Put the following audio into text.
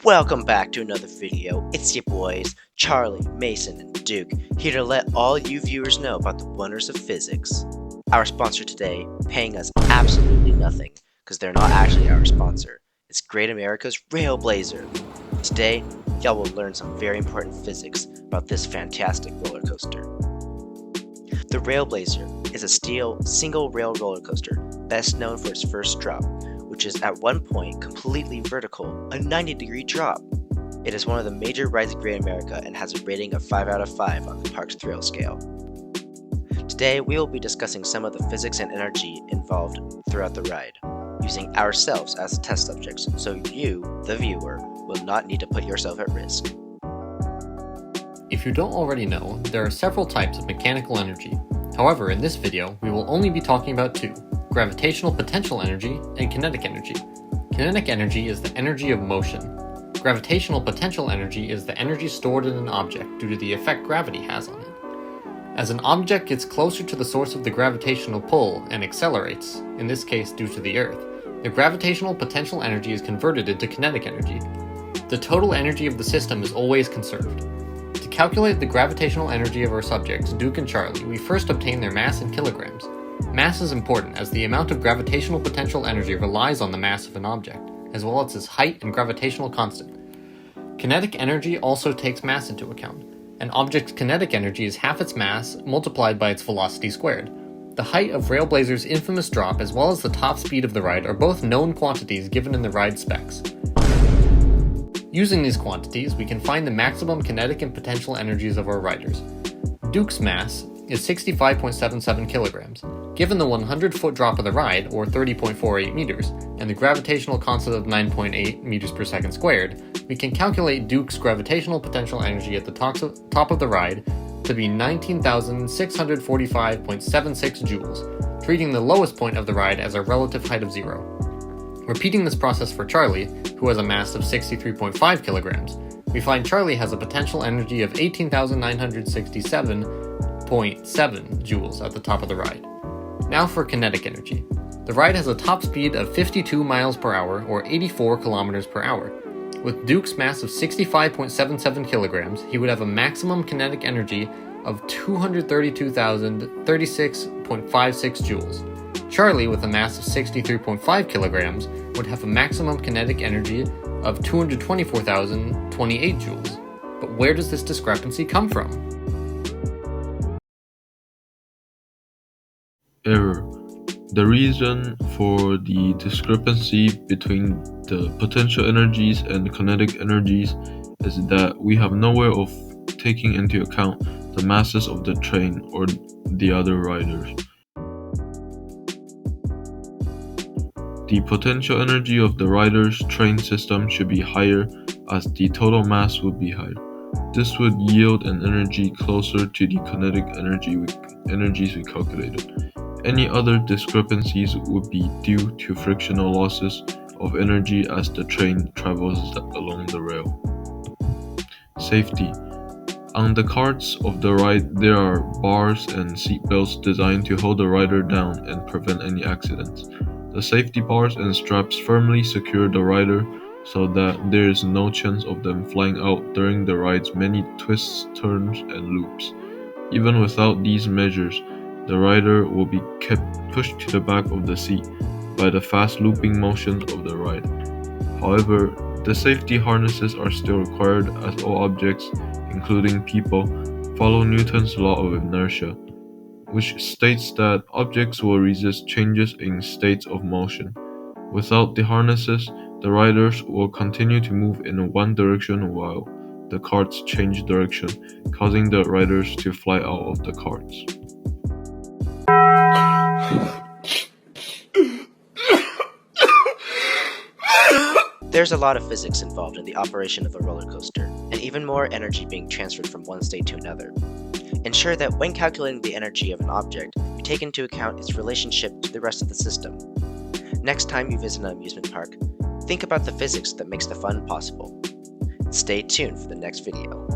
Welcome back to another video. It's your boys, Charlie, Mason, and Duke, here to let all you viewers know about the wonders of physics. Our sponsor today, paying us absolutely nothing, because they're not actually our sponsor. It's Great America's Railblazer. Today, y'all will learn some very important physics about this fantastic roller coaster. The Railblazer is a steel, single-rail roller coaster, best known for its first drop, which is at one point completely vertical, a 90-degree drop. It is one of the major rides in Great America and has a rating of 5 out of 5 on the park's thrill scale. Today, we will be discussing some of the physics and energy involved throughout the ride, using ourselves as test subjects, so you, the viewer, will not need to put yourself at risk. If you don't already know, there are several types of mechanical energy. However, in this video, we will only be talking about two: gravitational potential energy and kinetic energy. Kinetic energy is the energy of motion. Gravitational potential energy is the energy stored in an object due to the effect gravity has on it. As an object gets closer to the source of the gravitational pull and accelerates, in this case due to the Earth, the gravitational potential energy is converted into kinetic energy. The total energy of the system is always conserved. To calculate the gravitational energy of our subjects, Duke and Charlie, we first obtain their mass in kilograms. Mass is important as the amount of gravitational potential energy relies on the mass of an object, as well as its height and gravitational constant. Kinetic energy also takes mass into account. An object's kinetic energy is half its mass multiplied by its velocity squared. The height of Railblazer's infamous drop as well as the top speed of the ride are both known quantities given in the ride specs. Using these quantities, we can find the maximum kinetic and potential energies of our riders. Duke's mass is 65.77 kilograms. Given the 100-foot drop of the ride, or 30.48 meters, and the gravitational constant of 9.8 meters per second squared, we can calculate Duke's gravitational potential energy at the top of the ride to be 19,645.76 joules, treating the lowest point of the ride as a relative height of 0. Repeating this process for Charlie, who has a mass of 63.5 kilograms, we find Charlie has a potential energy of 18,967.7 joules at the top of the ride. Now for kinetic energy. The ride has a top speed of 52 miles per hour or 84 kilometers per hour. With Duke's mass of 65.77 kilograms, he would have a maximum kinetic energy of 232,036.56 joules. Charlie, with a mass of 63.5 kilograms, would have a maximum kinetic energy of 224,028 joules. But where does this discrepancy come from? Error. The reason for the discrepancy between the potential energies and kinetic energies is that we have no way of taking into account the masses of the train or the other riders. The potential energy of the rider's train system should be higher as the total mass would be higher. This would yield an energy closer to the kinetic energies we calculated. Any other discrepancies would be due to frictional losses of energy as the train travels along the rail. Safety. On the carts of the ride, there are bars and seat belts designed to hold the rider down and prevent any accidents. The safety bars and straps firmly secure the rider so that there is no chance of them flying out during the ride's many twists, turns, and loops. Even without these measures, the rider will be kept pushed to the back of the seat by the fast looping motions of the ride. However, the safety harnesses are still required as all objects, including people, follow Newton's law of inertia, which states that objects will resist changes in states of motion. Without the harnesses, the riders will continue to move in one direction while the carts change direction, causing the riders to fly out of the carts. There's a lot of physics involved in the operation of a roller coaster, and even more energy being transferred from one state to another. Ensure that when calculating the energy of an object, you take into account its relationship to the rest of the system. Next time you visit an amusement park, think about the physics that makes the fun possible. Stay tuned for the next video.